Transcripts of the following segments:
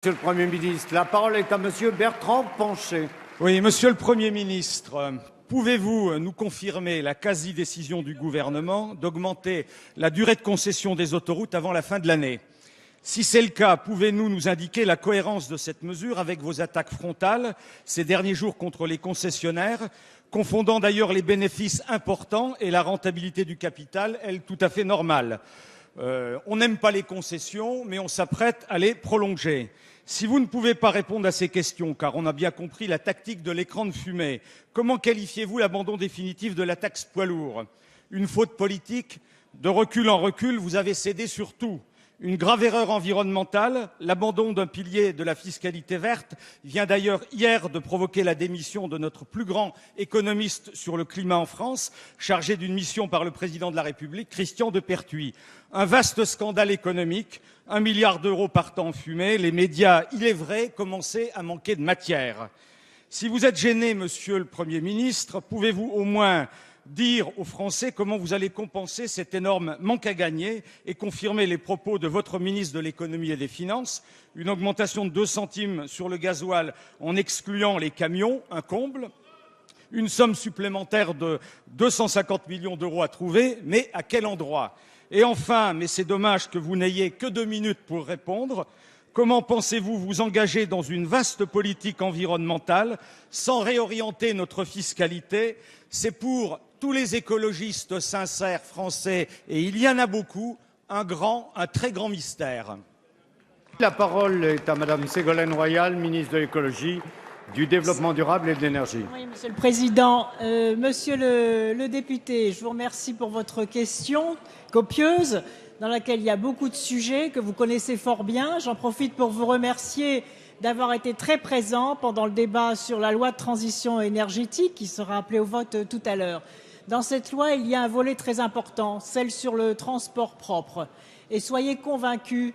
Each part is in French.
Monsieur le Premier ministre, la parole est à Monsieur Bertrand Pancher. Oui, Monsieur le Premier ministre, pouvez-vous nous confirmer la quasi-décision du gouvernement d'augmenter la durée de concession des autoroutes avant la fin de l'année? Si c'est le cas, pouvez-vous nous indiquer la cohérence de cette mesure avec vos attaques frontales ces derniers jours contre les concessionnaires, confondant d'ailleurs les bénéfices importants et la rentabilité du capital, elle tout à fait normale? On n'aime pas les concessions, mais on s'apprête à les prolonger. Si vous ne pouvez pas répondre à ces questions, car on a bien compris la tactique de l'écran de fumée, comment qualifiez-vous l'abandon définitif de la taxe poids lourd? Une faute politique? De recul en recul, vous avez cédé sur tout. Une grave erreur environnementale, l'abandon d'un pilier de la fiscalité verte vient d'ailleurs hier de provoquer la démission de notre plus grand économiste sur le climat en France, chargé d'une mission par le président de la République, Christian Depertuis. Un vaste scandale économique, 1 milliard d'euros partant en fumée, les médias, il est vrai, commençaient à manquer de matière. Si vous êtes gêné, Monsieur le Premier ministre, pouvez-vous au moins dire aux Français comment vous allez compenser cet énorme manque à gagner et confirmer les propos de votre ministre de l'économie et des finances, une augmentation de 2 centimes sur le gasoil en excluant les camions, un comble, une somme supplémentaire de 250 millions d'euros à trouver, mais à quel endroit? Et enfin, mais c'est dommage que vous n'ayez que 2 minutes pour répondre, comment pensez-vous vous engager dans une vaste politique environnementale sans réorienter notre fiscalité? C'est pour tous les écologistes sincères français, et il y en a beaucoup, un très grand mystère. La parole est à Madame Ségolène Royal, ministre de l'écologie, du développement durable et de l'énergie. Oui, Monsieur le Président. Monsieur le député, je vous remercie pour votre question copieuse, dans laquelle il y a beaucoup de sujets que vous connaissez fort bien. J'en profite pour vous remercier d'avoir été très présent pendant le débat sur la loi de transition énergétique qui sera appelée au vote tout à l'heure. Dans cette loi, il y a un volet très important, celle sur le transport propre. Et soyez convaincus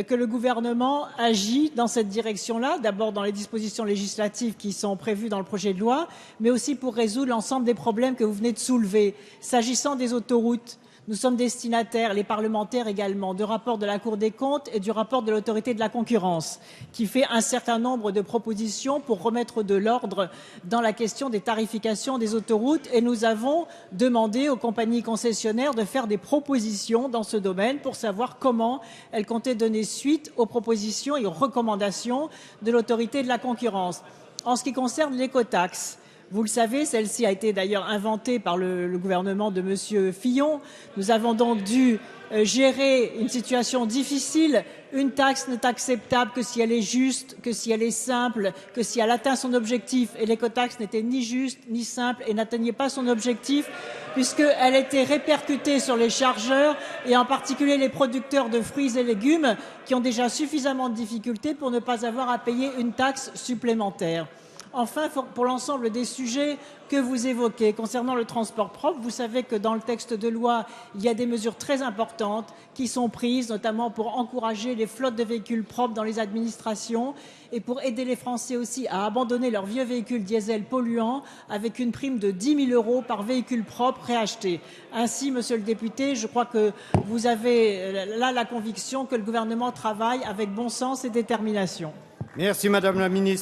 que le gouvernement agit dans cette direction-là, d'abord dans les dispositions législatives qui sont prévues dans le projet de loi, mais aussi pour résoudre l'ensemble des problèmes que vous venez de soulever. S'agissant des autoroutes, nous sommes destinataires, les parlementaires également, de rapports de la Cour des comptes et du rapport de l'autorité de la concurrence, qui fait un certain nombre de propositions pour remettre de l'ordre dans la question des tarifications des autoroutes. Et nous avons demandé aux compagnies concessionnaires de faire des propositions dans ce domaine pour savoir comment elles comptaient donner suite aux propositions et aux recommandations de l'autorité de la concurrence. En ce qui concerne l'écotaxe, vous le savez, celle-ci a été d'ailleurs inventée par le gouvernement de M. Fillon. Nous avons donc dû gérer une situation difficile. Une taxe n'est acceptable que si elle est juste, que si elle est simple, que si elle atteint son objectif. Et l'écotaxe n'était ni juste ni simple et n'atteignait pas son objectif puisqu'elle était répercutée sur les chargeurs et en particulier les producteurs de fruits et légumes qui ont déjà suffisamment de difficultés pour ne pas avoir à payer une taxe supplémentaire. Enfin, pour l'ensemble des sujets que vous évoquez concernant le transport propre, vous savez que dans le texte de loi, il y a des mesures très importantes qui sont prises, notamment pour encourager les flottes de véhicules propres dans les administrations et pour aider les Français aussi à abandonner leurs vieux véhicules diesel polluants avec une prime de 10 000 € par véhicule propre réacheté. Ainsi, Monsieur le député, je crois que vous avez là la conviction que le gouvernement travaille avec bon sens et détermination. Merci Madame la ministre.